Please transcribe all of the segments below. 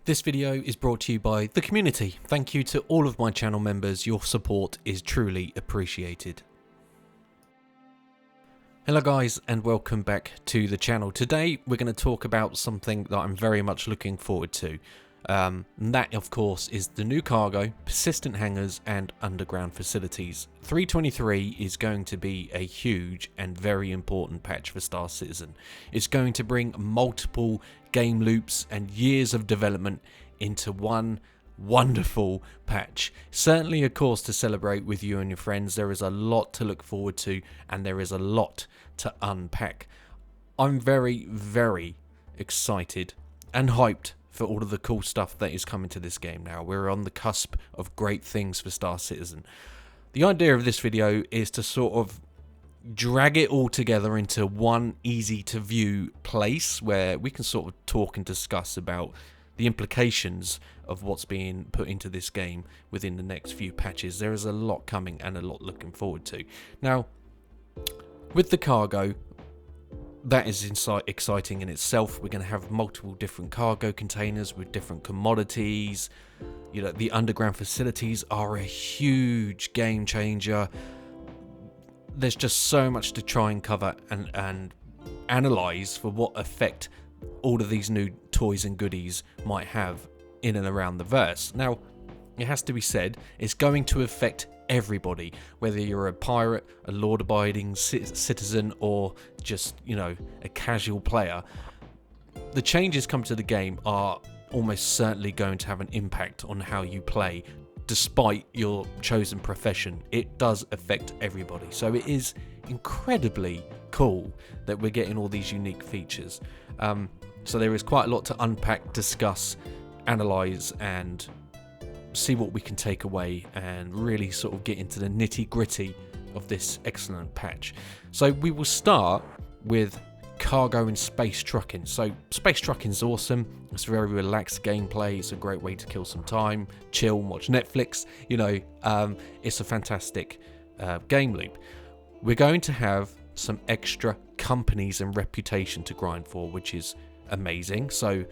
This video is brought to you by the community. Thank you to all of my channel members. Your support is truly appreciated. Hello guys and welcome back to the channel. Today we're going to talk about something that I'm very much looking forward to. And that of course is the new cargo, persistent hangars and underground facilities. 3.23 is going to be a huge and very important patch for Star Citizen. It's going to bring multiple game loops and years of development into one wonderful patch. Certainly a cause to celebrate with you and your friends. There is a lot to look forward to and there is a lot to unpack. I'm very excited and hyped for all of the cool stuff that is coming to this game now. We're on the cusp of great things for Star Citizen. The idea of this video is to sort of drag it all together into one easy to view place where we can sort of talk and discuss about the implications of what's being put into this game within the next few patches. There is a lot coming and a lot looking forward to. Now, with the cargo, that is exciting in itself. We're going to have multiple different cargo containers with different commodities. You know, the underground facilities are a huge game changer. There's just so much to try and cover and analyze for what effect all of these new toys and goodies might have in and around the verse. Now, it has to be said, it's going to affect everybody, whether you're a pirate, a law-abiding citizen, or just, you know, a casual player. The changes come to the game are almost certainly going to have an impact on how you play, despite your chosen profession. It does affect everybody, so it is incredibly cool that we're getting all these unique features. So there is quite a lot to unpack, discuss, analyze, and see what we can take away and really sort of get into the nitty-gritty of this excellent patch. So we will start with cargo and space trucking. So space trucking is awesome. It's very relaxed gameplay. It's a great way to kill some time, chill, watch Netflix. You know, it's a fantastic game loop. We're going to have some extra companies and reputation to grind for, which is amazing. So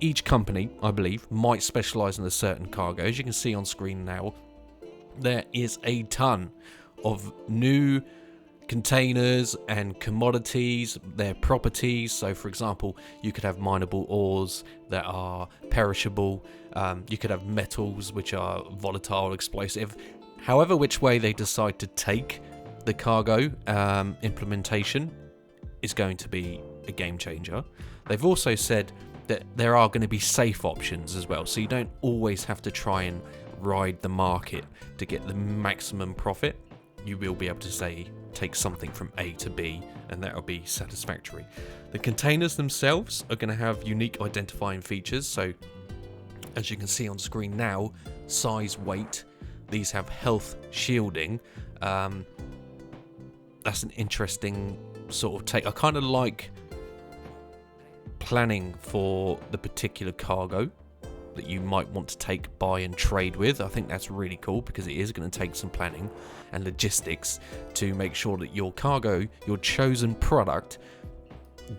each company, I believe, might specialize in a certain cargo. As you can see on screen now, there is a ton of new containers and commodities, their properties. So for example, you could have mineable ores that are perishable. You could have metals which are volatile, explosive. However which way they decide to take the cargo implementation is going to be a game changer. They've also said that there are going to be safe options as well, so you don't always have to try and ride the market to get the maximum profit. You will be able to say take something from A to B and that will be satisfactory. The containers themselves are going to have unique identifying features. So as you can see on screen now, size, weight, these have health shielding. That's an interesting sort of take. I kind of like planning for the particular cargo that you might want to take, buy and trade with. I think that's really cool because it is going to take some planning and logistics to make sure that your cargo, your chosen product,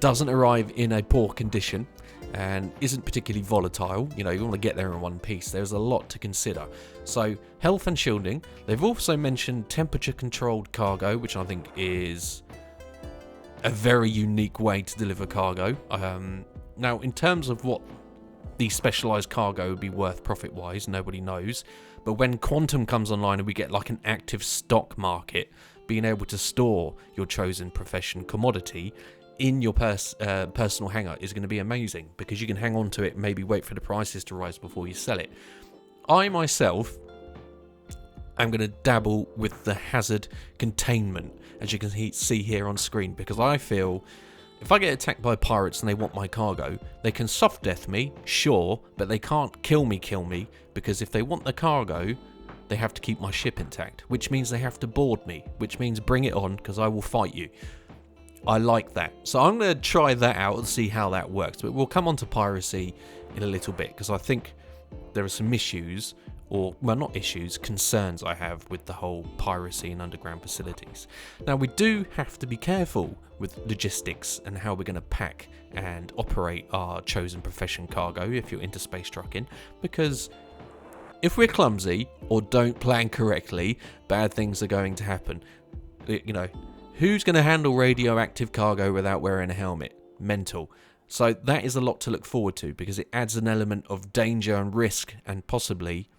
doesn't arrive in a poor condition and isn't particularly volatile. You know, you want to get there in one piece. There's a lot to consider. So health and shielding. They've also mentioned temperature controlled cargo, which I think is a very unique way to deliver cargo. Now, in terms of what the specialized cargo would be worth profit-wise, nobody knows. But when Quantum comes online and we get like an active stock market, being able to store your chosen profession commodity in your personal hangar is going to be amazing because you can hang on to it, maybe wait for the prices to rise before you sell it. I myself am going to dabble with the hazard containment, as you can see here on screen, because I feel if I get attacked by pirates and they want my cargo, they can soft death me, sure, but they can't kill me, because if they want the cargo, they have to keep my ship intact, which means they have to board me, which means bring it on, because I will fight you. I like that. So I'm going to try that out and see how that works, but we'll come on to piracy in a little bit, because I think there are some issues or, well, not issues, concerns I have with the whole piracy and underground facilities. Now, we do have to be careful with logistics and how we're going to pack and operate our chosen profession cargo if you're into space trucking, because if we're clumsy or don't plan correctly, bad things are going to happen. You know, who's going to handle radioactive cargo without wearing a helmet? Mental. So that is a lot to look forward to, because it adds an element of danger and risk and possibly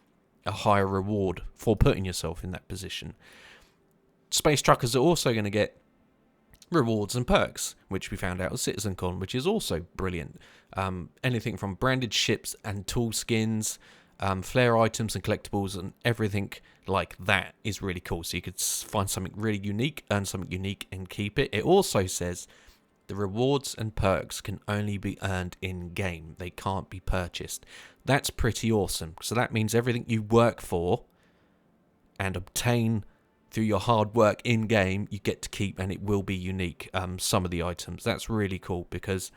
a higher reward for putting yourself in that position. Space truckers are also going to get rewards and perks, which we found out at CitizenCon, which is also brilliant. Anything from branded ships and tool skins, flare items and collectibles and everything like that is really cool. So you could find something really unique, earn something unique and keep it. It also says the rewards and perks can only be earned in-game. They can't be purchased. That's pretty awesome. So that means everything you work for and obtain through your hard work in-game, you get to keep, and it will be unique, some of the items. That's really cool because,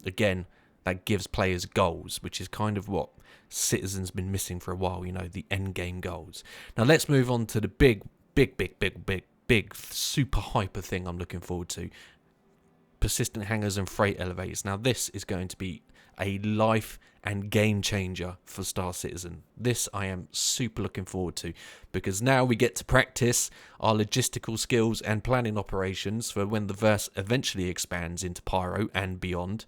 again, that gives players goals, which is kind of what Citizen's been missing for a while, you know, the end-game goals. Now let's move on to the big, super hyper thing I'm looking forward to. Persistent hangars and freight elevators. Now this is going to be a life and game changer for Star Citizen. This I am super looking forward to, because now we get to practice our logistical skills and planning operations for when the verse eventually expands into Pyro and beyond.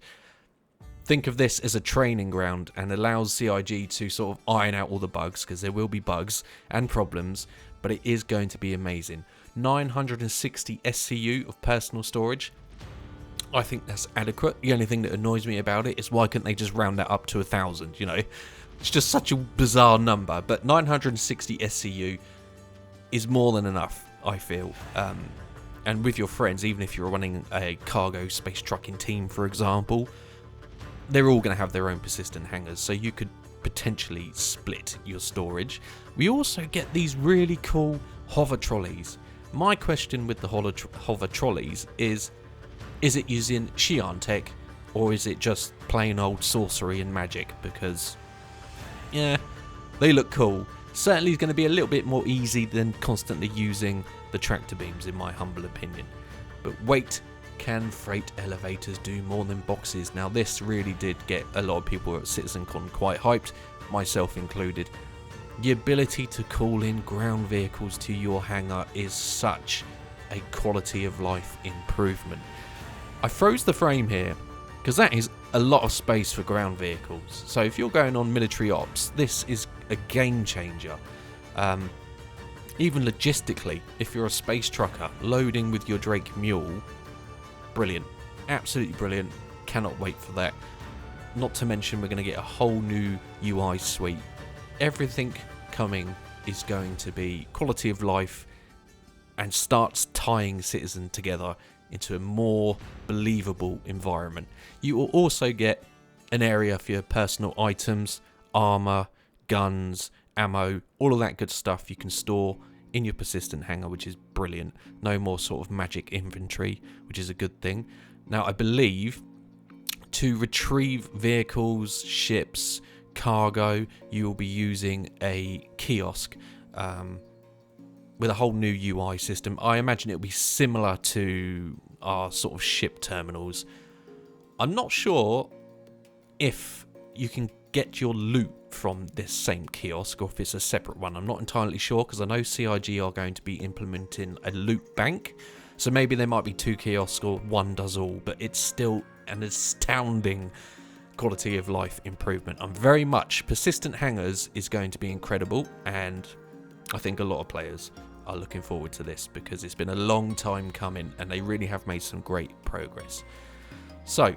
Think of this as a training ground and allows CIG to sort of iron out all the bugs, because there will be bugs and problems, but it is going to be amazing. 960 SCU of personal storage. I think that's adequate. The only thing that annoys me about it is why couldn't they just round that up to 1,000, you know? It's just such a bizarre number, but 960 SCU is more than enough, I feel. And with your friends, even if you're running a cargo space trucking team, for example, they're all going to have their own persistent hangars, so you could potentially split your storage. We also get these really cool hover trolleys. My question with the hover trolleys is it using Xi'an tech, or is it just plain old sorcery and magic? Because, yeah, they look cool. Certainly it's going to be a little bit more easy than constantly using the tractor beams, in my humble opinion. But wait, can freight elevators do more than boxes? Now this really did get a lot of people at CitizenCon quite hyped, myself included. The ability to call in ground vehicles to your hangar is such a quality of life improvement. I froze the frame here because that is a lot of space for ground vehicles. So if you're going on military ops, this is a game changer. Even logistically, if you're a space trucker loading with your Drake Mule, brilliant, absolutely brilliant. Cannot wait for that. Not to mention we're going to get a whole new UI suite. Everything coming is going to be quality of life and starts tying Citizen together into a more believable environment. You will also get an area for your personal items, armor, guns, ammo, all of that good stuff you can store in your persistent hangar, which is brilliant. No more sort of magic inventory, which is a good thing. Now I believe to retrieve vehicles, ships, cargo, you will be using a kiosk with a whole new UI system. I imagine it'll be similar to our sort of ship terminals. I'm not sure if you can get your loot from this same kiosk or if it's a separate one. I'm not entirely sure, because I know CIG are going to be implementing a loot bank. So maybe there might be two kiosks or one does all, but it's still an astounding quality of life improvement. I'm very much, persistent hangars is going to be incredible, and I think a lot of players are looking forward to this because it's been a long time coming and they really have made some great progress. So,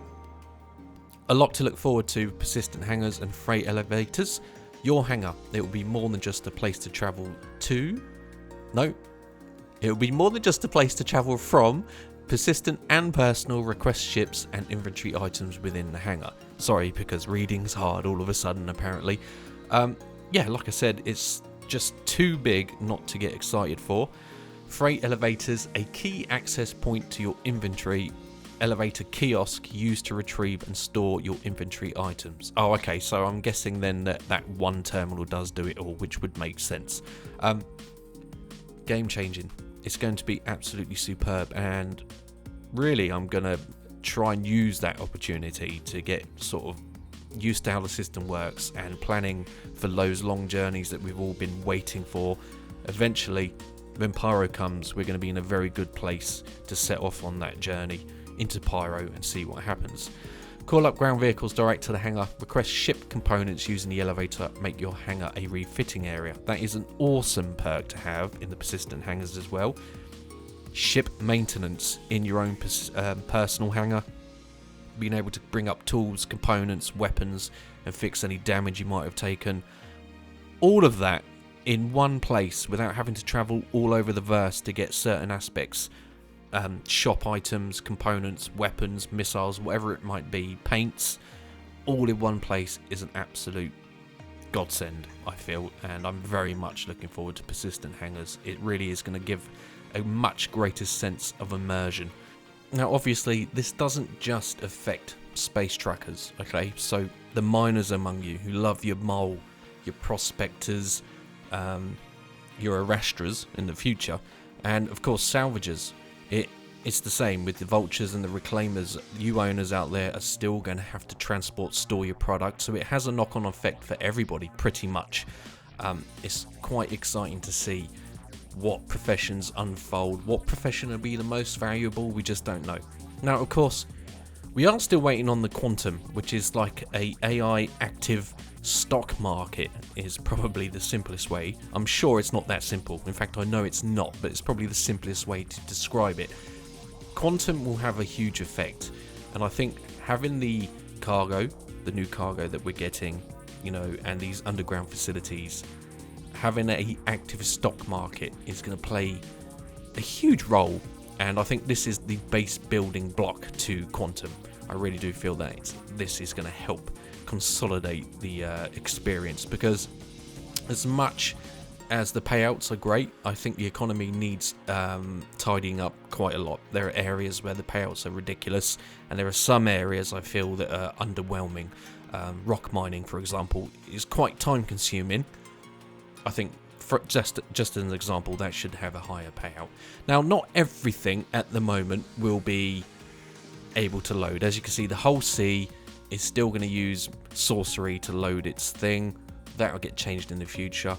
a lot to look forward to, persistent hangars and freight elevators. Your hangar, it will be more than just a place to travel to. No, it will be more than just a place to travel from. Persistent and personal request ships and inventory items within the hangar. Sorry, because reading's hard all of a sudden apparently. Yeah, like I said, it's just too big not to get excited for. Freight elevators, a key access point to your inventory. elevator kiosk used to retrieve and store your inventory items. Oh, okay, so I'm guessing then that one terminal does do it all, which would make sense. Game changing. It's going to be absolutely superb, and really I'm going to try and use that opportunity to get sort of used to how the system works and planning for those long journeys that we've all been waiting for. Eventually, when Pyro comes, we're going to be in a very good place to set off on that journey into Pyro and see what happens. Call up ground vehicles direct to the hangar, request ship components using the elevator, make your hangar a refitting area. That is an awesome perk to have in the persistent hangars as well. Ship maintenance in your own personal hangar, being able to bring up tools, components, weapons, and fix any damage you might have taken. All of that in one place without having to travel all over the verse to get certain aspects. Shop items, components, weapons, missiles, whatever it might be, paints, all in one place is an absolute godsend, I feel, and I'm very much looking forward to persistent hangars. It really is going to give a much greater sense of immersion. Now, obviously, this doesn't just affect space trackers, okay? So the miners among you who love your mole, your prospectors, your arrestras in the future, and of course salvagers. It's the same with the vultures and the reclaimers. You owners out there are still going to have to store your product, so it has a knock-on effect for everybody pretty much. It's quite exciting to see what professions unfold, what profession will be the most valuable, we just don't know. Now, of course, we are still waiting on the quantum, which is like a AI active stock market, is probably the simplest way. I'm sure it's not that simple. In fact, I know it's not, but it's probably the simplest way to describe it. Quantum will have a huge effect, and I think having the cargo, the new cargo that we're getting, and these underground facilities, having an active stock market is going to play a huge role, and I think this is the base building block to quantum. I really do feel that this is going to help consolidate the experience, because as much as the payouts are great, I think the economy needs tidying up quite a lot. There are areas where the payouts are ridiculous, and there are some areas I feel that are underwhelming. Rock mining, for example, is quite time consuming. I think, for just as an example, that should have a higher payout. Now, not everything at the moment will be able to load. As you can see, the whole sea is still going to use sorcery to load its thing. That will get changed in the future.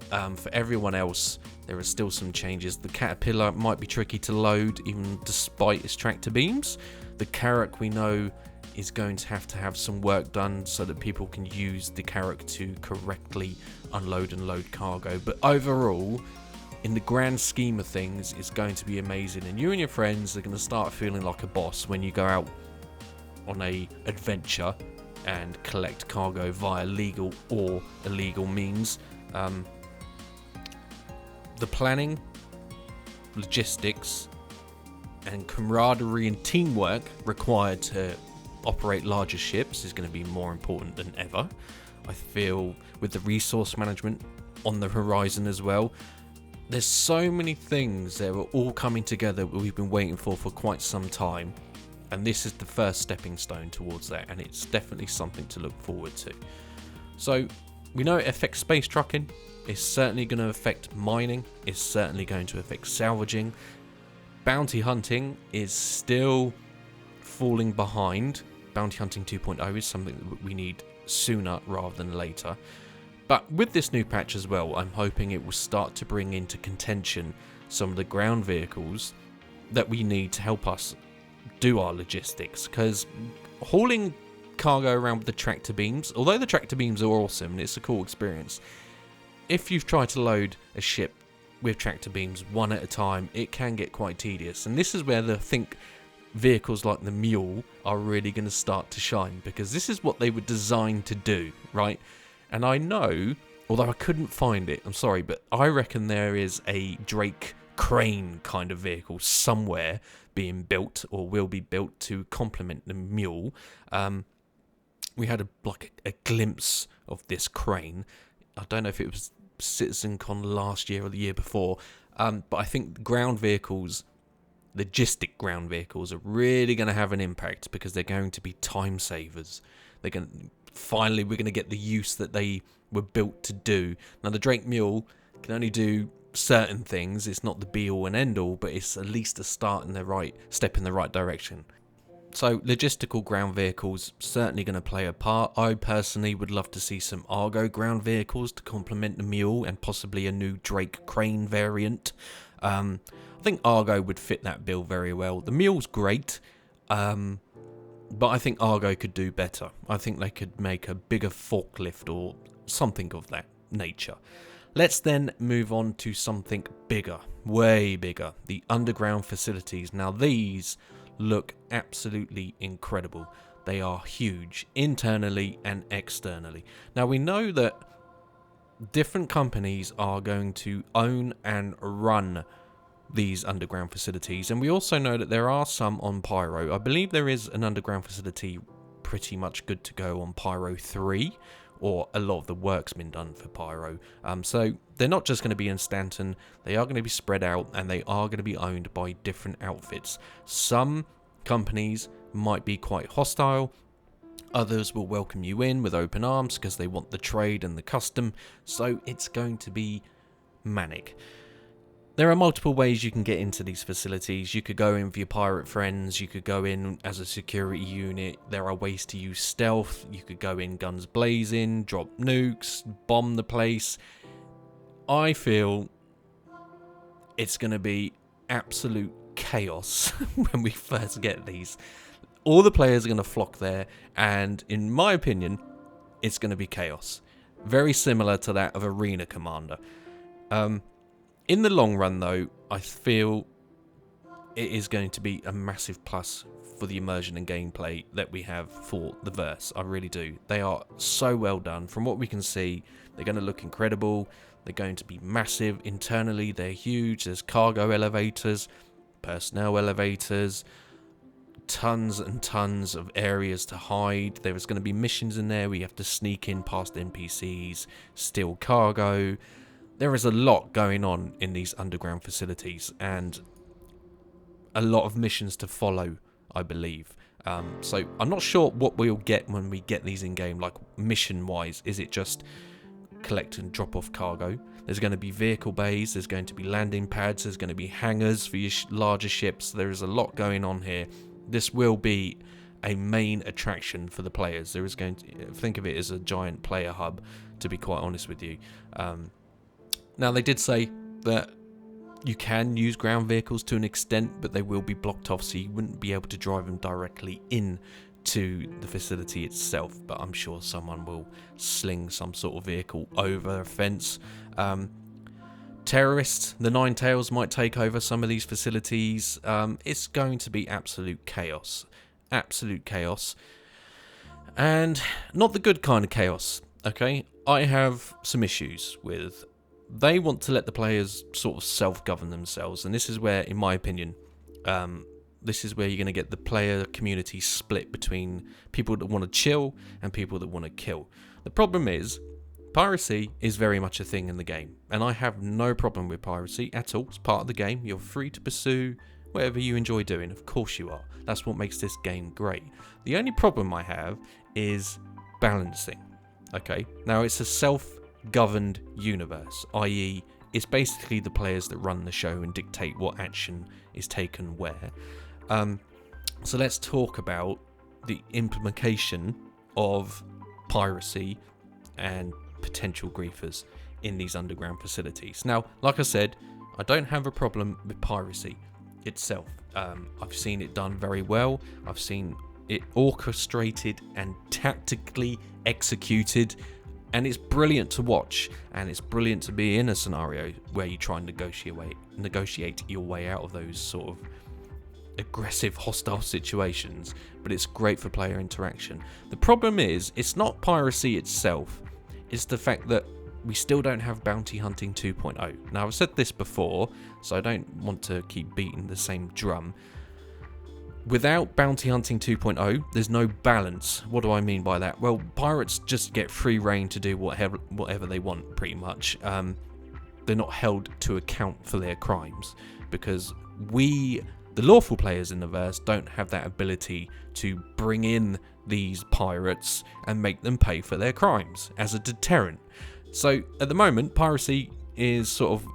For everyone else, there are still some changes. The caterpillar might be tricky to load, even despite its tractor beams. The carrack, we know, is going to have some work done so that people can use the carrack to correctly unload and load cargo. But overall, in the grand scheme of things, it's going to be amazing, and you and your friends are going to start feeling like a boss when you go out on a adventure and collect cargo via legal or illegal means. The planning, logistics, and camaraderie and teamwork required to operate larger ships is going to be more important than ever. I feel with the resource management on the horizon as well, there's so many things that are all coming together that we've been waiting for quite some time, and this is the first stepping stone towards that, and it's definitely something to look forward to. So we know it affects space trucking, it's certainly going to affect mining, it's certainly going to affect salvaging. Bounty hunting is still falling behind. Bounty hunting 2.0 is something that we need sooner rather than later. But with this new patch as well, I'm hoping it will start to bring into contention some of the ground vehicles that we need to help us do our logistics, because hauling cargo around with the tractor beams, although the tractor beams are awesome and it's a cool experience, if you've tried to load a ship with tractor beams one at a time, it can get quite tedious, and this is where I think vehicles like the mule are really going to start to shine, because this is what they were designed to do, right? And I know, although I couldn't find it, I'm sorry, but I reckon there is a Drake crane kind of vehicle somewhere being built or will be built to complement the mule. We had a glimpse of this crane. I don't know if it was CitizenCon last year or the year before, but I think ground vehicles logistic ground vehicles are really going to have an impact because they're going to be time savers. We're going to get the use that they were built to do. Now, the Drake Mule can only do certain things. It's not the be all and end all, but it's at least a step in the right direction. So logistical ground vehicles certainly going to play a part. I personally would love to see some Argo ground vehicles to complement the Mule and possibly a new Drake crane variant. I think Argo would fit that bill very well. The Mule's great, but I think Argo could do better. I think they could make a bigger forklift or something of that nature. Let's then move on to something bigger, way bigger, the underground facilities. Now these look absolutely incredible. They are huge, internally and externally. Now we know that different companies are going to own and run these underground facilities, and we also know that there are some on Pyro. I believe there is an underground facility pretty much good to go on Pyro 3, or a lot of the work's been done for Pyro. So they're not just going to be in Stanton, they are going to be spread out, and they are going to be owned by different outfits. Some companies might be quite hostile, others will welcome you in with open arms because they want the trade and the custom, so it's going to be manic. There are multiple ways you can get into these facilities. You could go in with your pirate friends, you could go in as a security unit, there are ways to use stealth, you could go in guns blazing, drop nukes, bomb the place. I feel it's going to be absolute chaos when we first get these. All the players are going to flock there, and in my opinion, it's going to be chaos. Very similar to that of Arena Commander. In the long run, though, I feel it is going to be a massive plus for the immersion and gameplay that we have for the verse. I really do. They are so well done. From what we can see, they're going to look incredible. They're going to be massive. Internally, they're huge. There's cargo elevators, personnel elevators, tons and tons of areas to hide. There's going to be missions in there where you have to sneak in past NPCs, steal cargo. There is a lot going on in these underground facilities, and a lot of missions to follow, I believe. So I'm not sure what we'll get when we get these in game, like mission-wise. Is it just collect and drop off cargo? There's going to be vehicle bays, there's going to be landing pads, there's going to be hangars for your larger ships. There is a lot going on here. This will be a main attraction for the players. There is going to, think of it as a giant player hub, to be quite honest with you. Now, they did say that you can use ground vehicles to an extent, but they will be blocked off, so you wouldn't be able to drive them directly in to the facility itself. But I'm sure someone will sling some sort of vehicle over a fence. Terrorists, the Nine Tails, might take over some of these facilities. It's going to be absolute chaos. Absolute chaos. And not the good kind of chaos, okay? I have some issues with... They want to let the players sort of self-govern themselves, and this is where, in my opinion, this is where you're going to get the player community split between people that want to chill and people that want to kill. The problem is, piracy is very much a thing in the game, and I have no problem with piracy at all. It's part of the game. You're free to pursue whatever you enjoy doing. Of course you are. That's what makes this game great. The only problem I have is balancing. Okay, now it's a self-governed universe, i.e. it's basically the players that run the show and dictate what action is taken where. So let's talk about the implementation of piracy and potential griefers in these underground facilities. Now, like I said, I don't have a problem with piracy itself. I've seen it done very well. I've seen it orchestrated and tactically executed, and it's brilliant to watch, and it's brilliant to be in a scenario where you try and negotiate your way out of those sort of aggressive, hostile situations, but it's great for player interaction. The problem is, it's not piracy itself, it's the fact that we still don't have Bounty Hunting 2.0. Now, I've said this before, so I don't want to keep beating the same drum. Without Bounty Hunting 2.0, there's no balance. What do I mean by that? Well, pirates just get free reign to do whatever they want, pretty much. They're not held to account for their crimes, because we the lawful players in the verse don't have that ability to bring in these pirates and make them pay for their crimes as a deterrent. So at the moment, piracy is sort of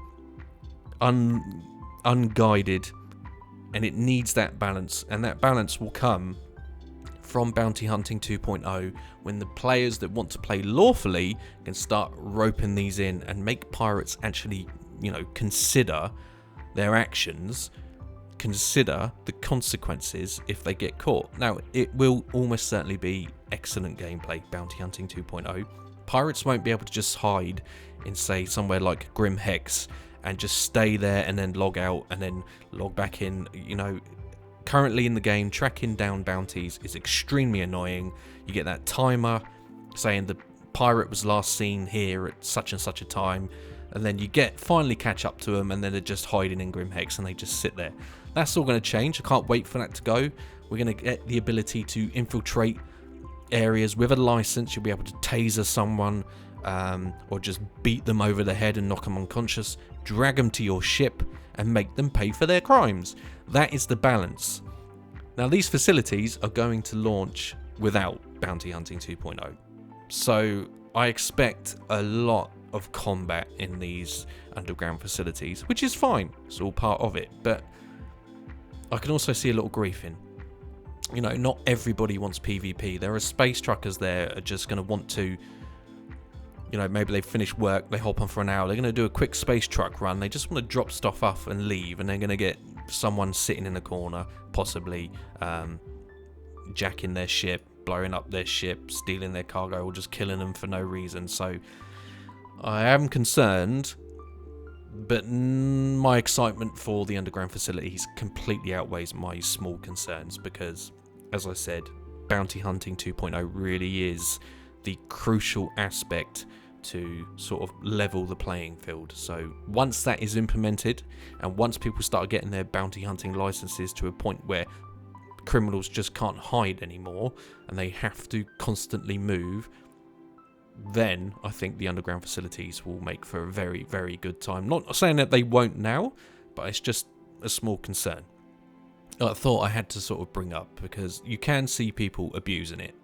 unguided, and it needs that balance, and that balance will come from Bounty Hunting 2.0 when the players that want to play lawfully can start roping these in and make pirates actually, consider their actions, consider the consequences if they get caught. Now, it will almost certainly be excellent gameplay, Bounty Hunting 2.0. Pirates won't be able to just hide in, say, somewhere like Grim Hex and just stay there and then log out and then log back in. Currently in the game, tracking down bounties is extremely annoying. You get that timer saying the pirate was last seen here at such and such a time, and then you finally catch up to them, and then they're just hiding in Grim Hex and they just sit there. That's all going to change. I can't wait for that to go. We're going to get the ability to infiltrate areas with a license. You'll be able to taser someone, or just beat them over the head and knock them unconscious, drag them to your ship and make them pay for their crimes. That is the balance. Now, these facilities are going to launch without Bounty Hunting 2.0. So I expect a lot of combat in these underground facilities, which is fine. It's all part of it. But I can also see a little grief in. Not everybody wants PvP. There are space truckers there that are just going to want to, maybe they've finished work, they hop on for an hour, they're going to do a quick space truck run, they just want to drop stuff off and leave, and they're going to get someone sitting in the corner, possibly jacking their ship, blowing up their ship, stealing their cargo, or just killing them for no reason. So I am concerned, but my excitement for the underground facilities completely outweighs my small concerns, because, as I said, Bounty Hunting 2.0 really is the crucial aspect to sort of level the playing field. So once that is implemented, and once people start getting their bounty hunting licenses to a point where criminals just can't hide anymore and they have to constantly move, then I think the underground facilities will make for a very, very good time. Not saying that they won't now, but it's just a small concern I thought I had to sort of bring up, because you can see people abusing it.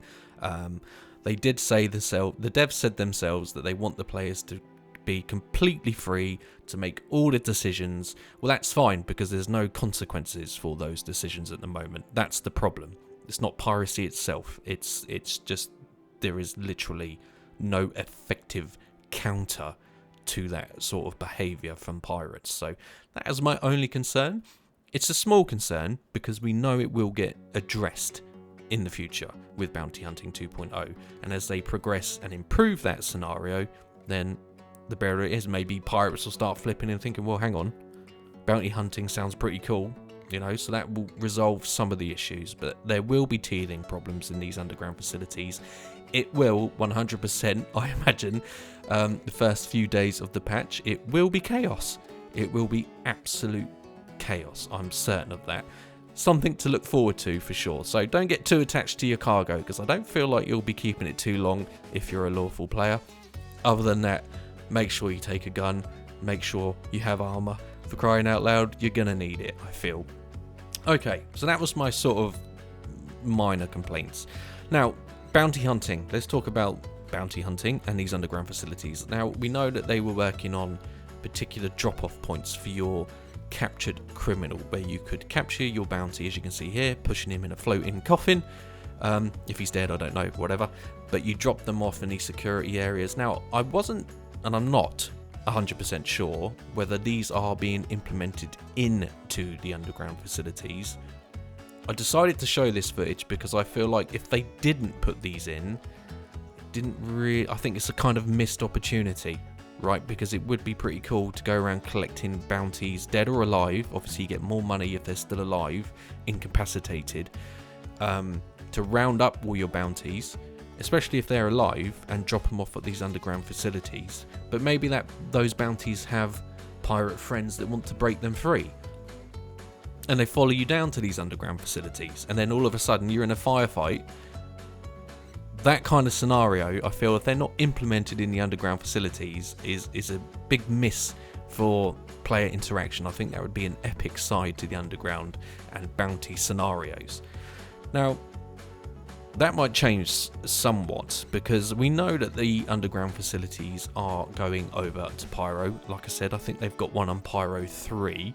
They did say the devs said themselves that they want the players to be completely free to make all the decisions. Well, that's fine, because there's no consequences for those decisions at the moment. That's the problem. It's not piracy itself. It's just there is literally no effective counter to that sort of behaviour from pirates. So that is my only concern. It's a small concern because we know it will get addressed in the future with Bounty Hunting 2.0, and as they progress and improve that scenario, then the better it is. Maybe pirates will start flipping and thinking, well, hang on, bounty hunting sounds pretty cool, so that will resolve some of the issues. But there will be teething problems in these underground facilities. It will 100%, I imagine, the first few days of the patch, it will be chaos. It will be absolute chaos. I'm certain of that. Something to look forward to for sure. So don't get too attached to your cargo, because I don't feel like you'll be keeping it too long if you're a lawful player. Other than that, make sure you take a gun, make sure you have armor. For crying out loud, you're gonna need it, I feel. Okay, so that was my sort of minor complaints. Now, bounty hunting. Let's talk about bounty hunting and these underground facilities. Now, we know that they were working on particular drop-off points for your captured criminal, where you could capture your bounty, as you can see here, pushing him in a floating coffin. If he's dead, I don't know, whatever. But you drop them off in these security areas. Now, I wasn't, and I'm not 100% sure whether these are being implemented into the underground facilities. I decided to show this footage because I feel like if they didn't put these in, I think it's a kind of missed opportunity, right? Because it would be pretty cool to go around collecting bounties, dead or alive. Obviously, you get more money if they're still alive, incapacitated, to round up all your bounties, especially if they're alive, and drop them off at these underground facilities. But maybe those bounties have pirate friends that want to break them free, and they follow you down to these underground facilities, and then all of a sudden you're in a firefight. That kind of scenario, I feel, if they're not implemented in the underground facilities, is a big miss for player interaction. I think that would be an epic side to the underground and bounty scenarios. Now, that might change somewhat because we know that the underground facilities are going over to Pyro. Like I said, I think they've got one on Pyro 3.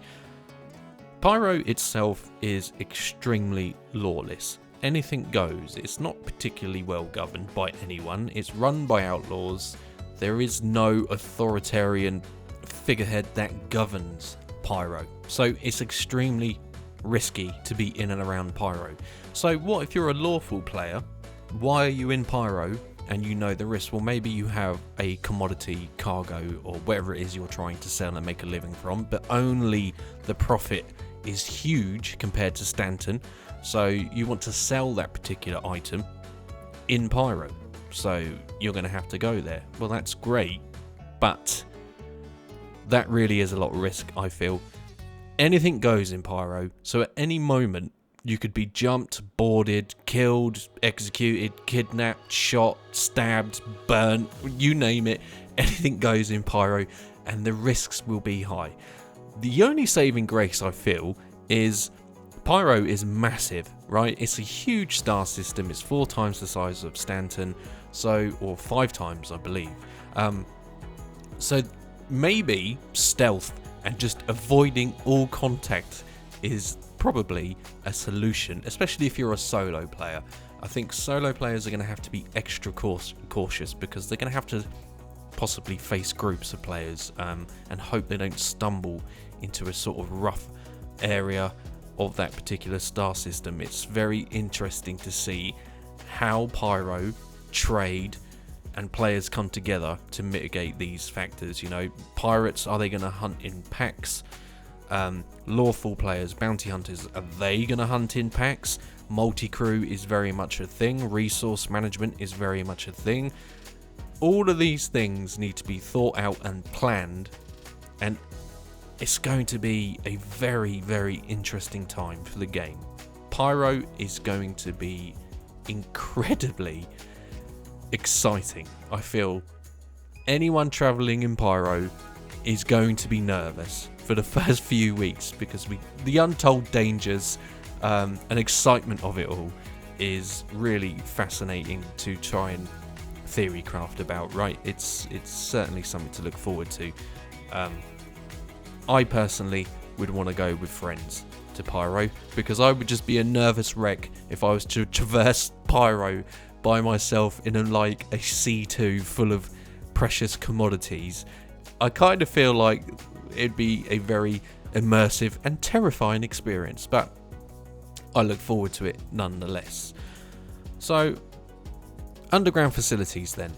Pyro itself is extremely lawless. Anything goes. It's not particularly well governed by anyone. It's run by outlaws. There is no authoritarian figurehead that governs Pyro. So it's extremely risky to be in and around Pyro. So what if you're a lawful player? Why are you in Pyro and you know the risk? Well, maybe you have a commodity cargo or whatever it is you're trying to sell and make a living from, but only the profit is huge compared to Stanton. So you want to sell that particular item in Pyro. So you're going to have to go there. Well, that's great, but that really is a lot of risk, I feel. Anything goes in Pyro, so at any moment you could be jumped, boarded, killed, executed, kidnapped, shot, stabbed, burnt, you name it. Anything goes in Pyro, and the risks will be high. The only saving grace, I feel, is Pyro is massive, right? It's a huge star system. It's 4 times the size of Stanton, or 5 times, I believe. So maybe stealth and just avoiding all contact is probably a solution, especially if you're a solo player. I think solo players are going to have to be extra cautious because they're going to have to possibly face groups of players and hope they don't stumble into a sort of rough area of that particular star system. It's very interesting to see how Pyro, trade and players come together to mitigate these factors. You know, pirates, are they going to hunt in packs? Lawful players, bounty hunters, are they going to hunt in packs? Multi-crew is very much a thing. Resource management is very much a thing. All of these things need to be thought out and planned, and it's going to be a very, very interesting time for the game. Pyro is going to be incredibly exciting. I feel anyone traveling in Pyro is going to be nervous for the first few weeks because the untold dangers and excitement of it all is really fascinating to try and theory craft about, right? It's certainly something to look forward to. I personally would want to go with friends to Pyro because I would just be a nervous wreck if I was to traverse Pyro by myself in a C2 full of precious commodities. I kind of feel like it'd be a very immersive and terrifying experience, but I look forward to it nonetheless. So, underground facilities then.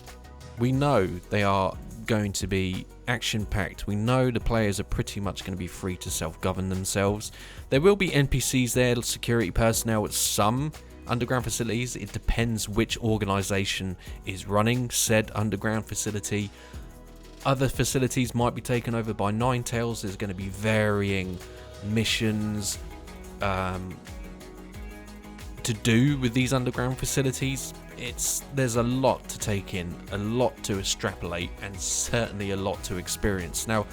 We know they are going to be action-packed. We know the players are pretty much going to be free to self-govern themselves. There will be NPCs there, security personnel at some underground facilities. It depends which organisation is running said underground facility. Other facilities might be taken over by Ninetales. There's going to be varying missions to do with these underground facilities. There's a lot to take in, a lot to extrapolate, and certainly a lot to experience. Now,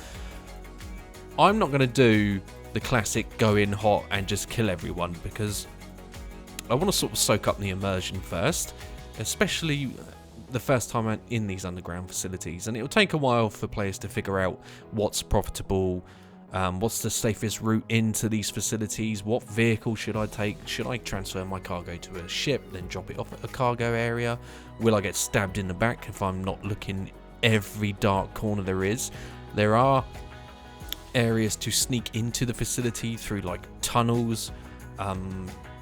I'm not going to do the classic go in hot and just kill everyone because I want to sort of soak up the immersion first, especially the first time I'm in these underground facilities, and it'll take a while for players to figure out what's profitable, what's the safest route into these facilities, what vehicle should I take, should I transfer my cargo to a ship then drop it off at a cargo area, will I get stabbed in the back if I'm not looking every dark corner there is. There are areas to sneak into the facility through like tunnels,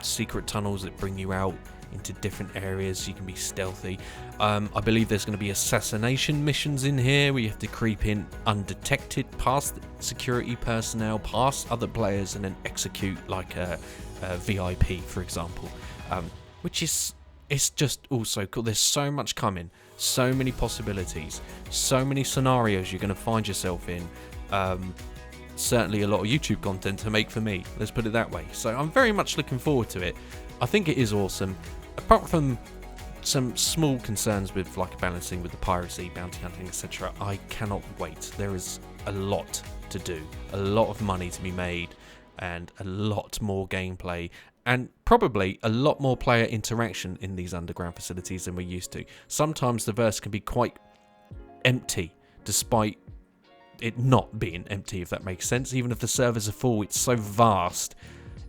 secret tunnels that bring you out into different areas. You can be stealthy. I believe there's going to be assassination missions in here where you have to creep in undetected past security personnel, past other players, and then execute like a VIP, for example, which is, it's just also cool. There's so much coming, so many possibilities, so many scenarios you're going to find yourself in. Certainly a lot of YouTube content to make for me, let's put it that way. So I'm very much looking forward to it. I think it is awesome. Apart from some small concerns with like balancing with the piracy, bounty hunting, etc. I cannot wait. There is a lot to do, a lot of money to be made, and a lot more gameplay, and probably a lot more player interaction in these underground facilities than we're used to. Sometimes the verse can be quite empty, despite it not being empty, if that makes sense. Even if the servers are full, it's so vast,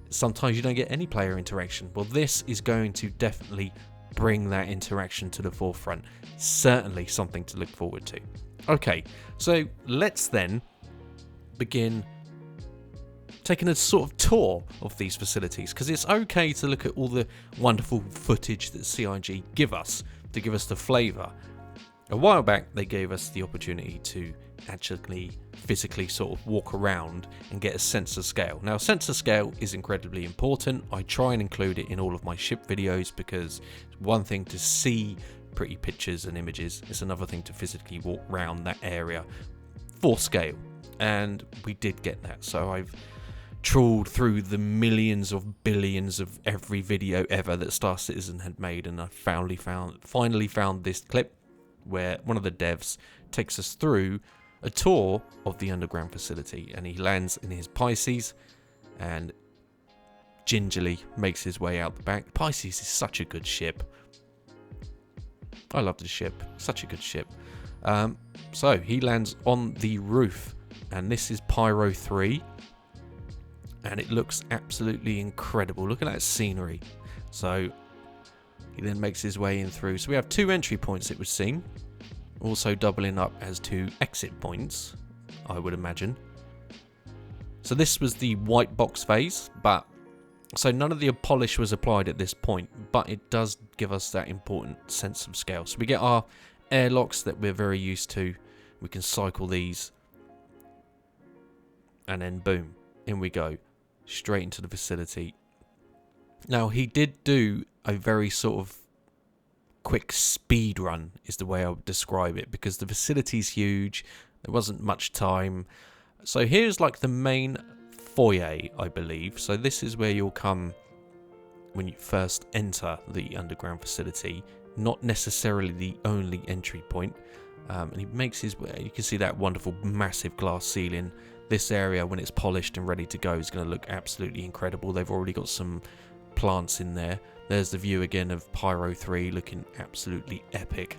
sometimes you don't get any player interaction. Well, this is going to definitely bring that interaction to the forefront. Certainly something to look forward to. Okay, so let's then begin taking a sort of tour of these facilities, because it's okay to look at all the wonderful footage that CIG give us to give us the flavour. A while back they gave us the opportunity to actually physically sort of walk around and get a sense of scale. Now, sense of scale is incredibly important. I try and include it in all of my ship videos, because it's one thing to see pretty pictures and images, it's another thing to physically walk around that area for scale, and we did get that. So I've trawled through the millions of billions of every video ever that Star Citizen had made, and I finally found this clip where one of the devs takes us through a tour of the underground facility, and he lands in his Piracy and gingerly makes his way out the back. Piracy is such a good ship. I love the ship, such a good ship. So he lands on the roof, and this is Pyro 3, and it looks absolutely incredible. Look at that scenery. So he then makes his way in through. So we have 2 entry points, it would seem, also doubling up as 2 exit points, I would imagine. So this was the white box phase, but so none of the polish was applied at this point, but it does give us that important sense of scale. So we get our airlocks that we're very used to. We can cycle these, and then boom, in we go, straight into the facility. Now, he did do a very sort of quick speed run, is the way I would describe it, because the facility's huge, there wasn't much time. So here's like the main foyer, I believe. So this is where you'll come when you first enter the underground facility, not necessarily the only entry point. And he makes his way. You can see that wonderful massive glass ceiling. This area, when it's polished and ready to go, is going to look absolutely incredible. They've already got some plants in there. There's the view again of Pyro 3, looking absolutely epic.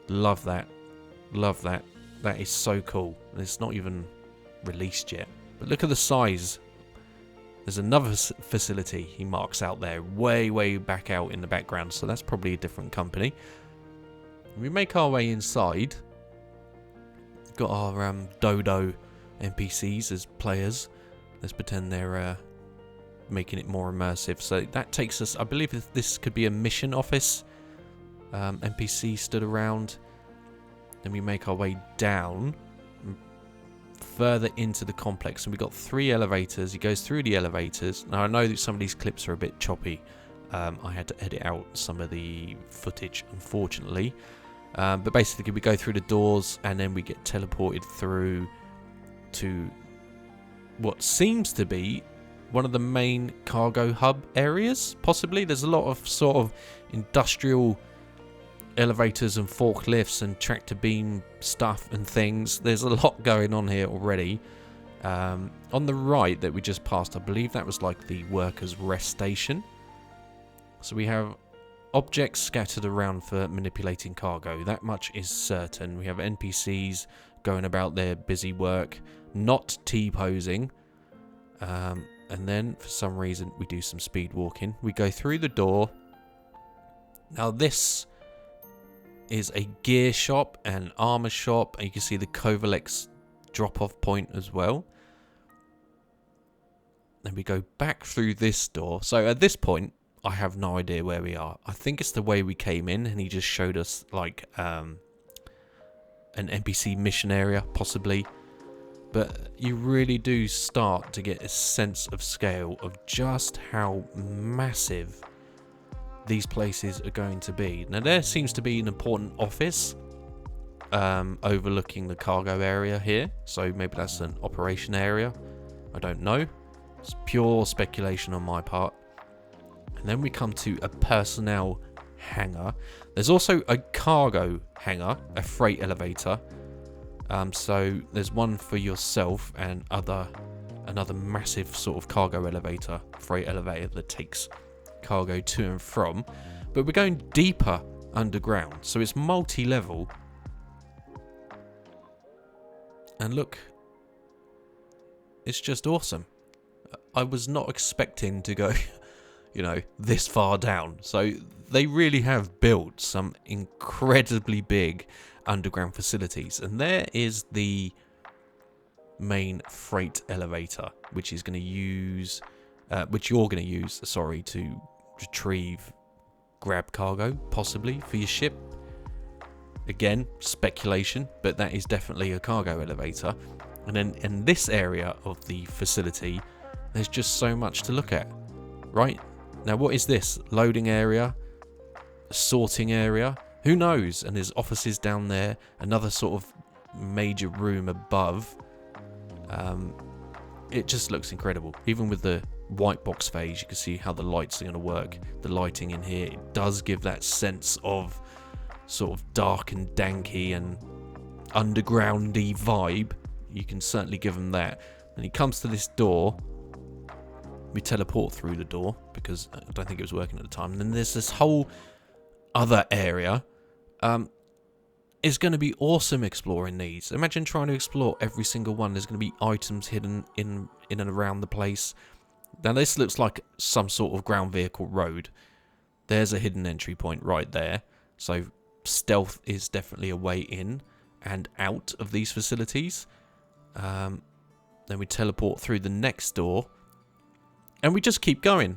Love that. Love that. That is so cool. And it's not even released yet. But look at the size. There's another facility he marks out there, way back out in the background. So that's probably a different company. We make our way inside. Got our Dodo NPCs as players. Let's pretend they're making it more immersive. So that takes us, I believe this could be a mission office. NPC stood around. Then we make our way down further into the complex, and we got 3 elevators. He goes through the elevators. Now I know that some of these clips are a bit choppy. I had to edit out some of the footage, unfortunately. But basically we go through the doors, and then we get teleported through to what seems to be one of the main cargo hub areas, possibly. There's a lot of sort of industrial elevators and forklifts and tractor beam stuff and things. There's a lot going on here already. On the right that we just passed, I believe that was like the workers' rest station. So we have objects scattered around for manipulating cargo. That much is certain. We have NPCs going about their busy work, not T-posing. And then, for some reason, we do some speed walking. We go through the door. Now, this is a gear shop and armor shop. And you can see the Kovalex drop-off point as well. Then we go back through this door. So, at this point, I have no idea where we are. I think it's the way we came in, and he just showed us, like, an NPC mission area, possibly. But you really do start to get a sense of scale of just how massive these places are going to be. Now, there seems to be an important office overlooking the cargo area here. So maybe that's an operation area. I don't know. It's pure speculation on my part. And then we come to a personnel hangar. There's also a cargo hangar, a freight elevator. So there's one for yourself and another massive sort of cargo elevator, freight elevator that takes cargo to and from. But we're going deeper underground, so it's multi-level. And look, it's just awesome. I was not expecting to go, you know, this far down. So they really have built some incredibly big underground facilities. And there is the main freight elevator, which is going to use, which you're going to use, sorry, to grab cargo, possibly, for your ship. Again, speculation, but that is definitely a cargo elevator. And then in this area of the facility, there's just so much to look at, right? Now, what is this? Loading area? Sorting area? Who knows? And there's offices down there, another sort of major room above. It just looks incredible. Even with the white box phase, you can see how the lights are going to work. The lighting in here, it does give that sense of sort of dark and danky and undergroundy vibe. You can certainly give them that. And he comes to this door. We teleport through the door because I don't think it was working at the time. And then there's this whole other area. It's going to be awesome exploring these. Imagine trying to explore every single one. There's going to be items hidden in and around the place. Now this looks like some sort of ground vehicle road. There's a hidden entry point right there. So stealth is definitely a way in and out of these facilities. Then we teleport through the next door. And we just keep going.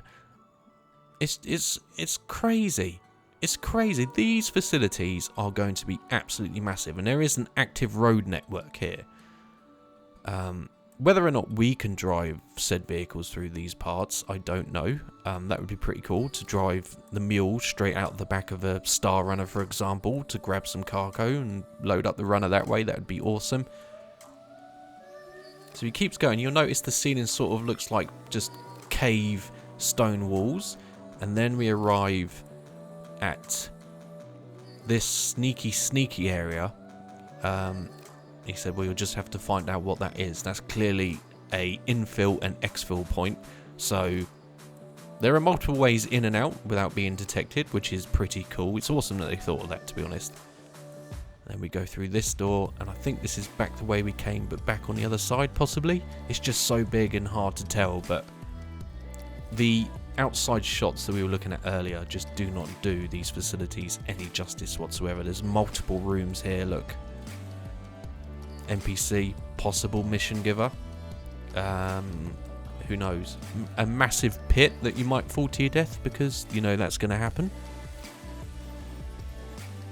It's crazy. It's crazy. These facilities are going to be absolutely massive. And there is an active road network here. Whether or not we can drive said vehicles through these parts, I don't know. That would be pretty cool to drive the mule straight out the back of a Star Runner, for example, to grab some cargo and load up the runner that way. That would be awesome. So he keeps going. You'll notice the ceiling sort of looks like just cave stone walls. And then we arrive at this sneaky area. He said, well, you'll just have to find out what that is. That's clearly a infill and exfil point. So there are multiple ways in and out without being detected, which is pretty cool. It's awesome that they thought of that, to be honest. Then we go through this door, and I think this is back the way we came, but back on the other side, possibly. It's just so big and hard to tell, but the outside shots that we were looking at earlier just do not do these facilities any justice whatsoever. There's multiple rooms here, look. NPC, possible mission giver. Who knows? A massive pit that you might fall to your death because, you know, that's going to happen.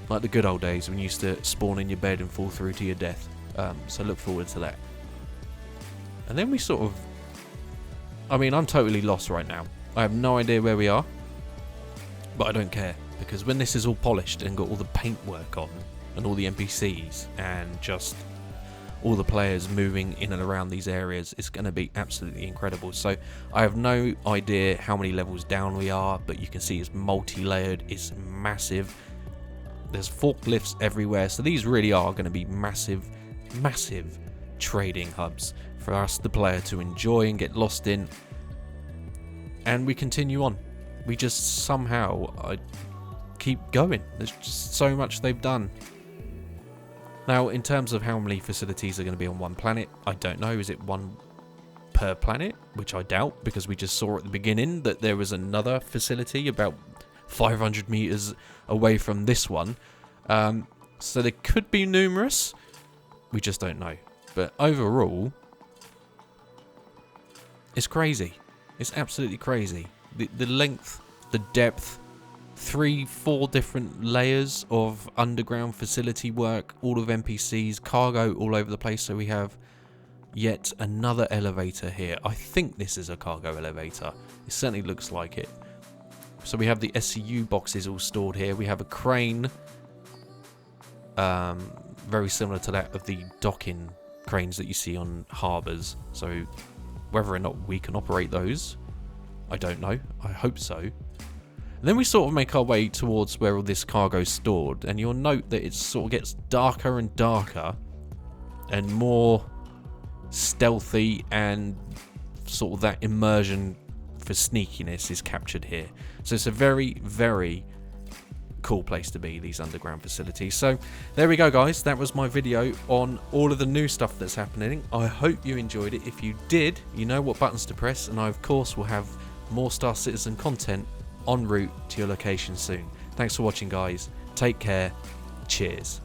Like the good old days when you used to spawn in your bed and fall through to your death. So look forward to that. And then we sort of... I mean, I'm totally lost right now. I have no idea where we are. But I don't care. Because when this is all polished and got all the paintwork on, and all the NPCs, and just all the players moving in and around these areas, it's going to be absolutely incredible. So I have no idea how many levels down we are, but you can see it's multi-layered, it's massive. There's forklifts everywhere, so these really are going to be massive trading hubs for us, the player, to enjoy and get lost in. And we continue on. We just somehow keep going. There's just so much they've done. Now, in terms of how many facilities are going to be on one planet, I don't know. Is it one per planet? Which I doubt, because we just saw at the beginning that there was another facility about 500 meters away from this one. So there could be numerous. We just don't know. But overall, it's crazy. It's absolutely crazy. The length, the depth, 3-4 different layers of underground facility work, all of NPCs, cargo all over the place. So we have yet another elevator here. I think this is a cargo elevator. It certainly looks like it. So we have the SCU boxes all stored here. We have a crane, very similar to that of the docking cranes that you see on harbours. So whether or not we can operate those, I don't know. I hope so. And then we sort of make our way towards where all this cargo is stored, and you'll note that it sort of gets darker and darker and more stealthy, and sort of that immersion for sneakiness is captured here. So it's a very, very cool place to be, these underground facilities. So there we go, guys. That was my video on all of the new stuff that's happening. I hope you enjoyed it. If you did, you know what buttons to press, and I of course will have more Star Citizen content en route to your location soon. Thanks for watching, guys. Take care. Cheers.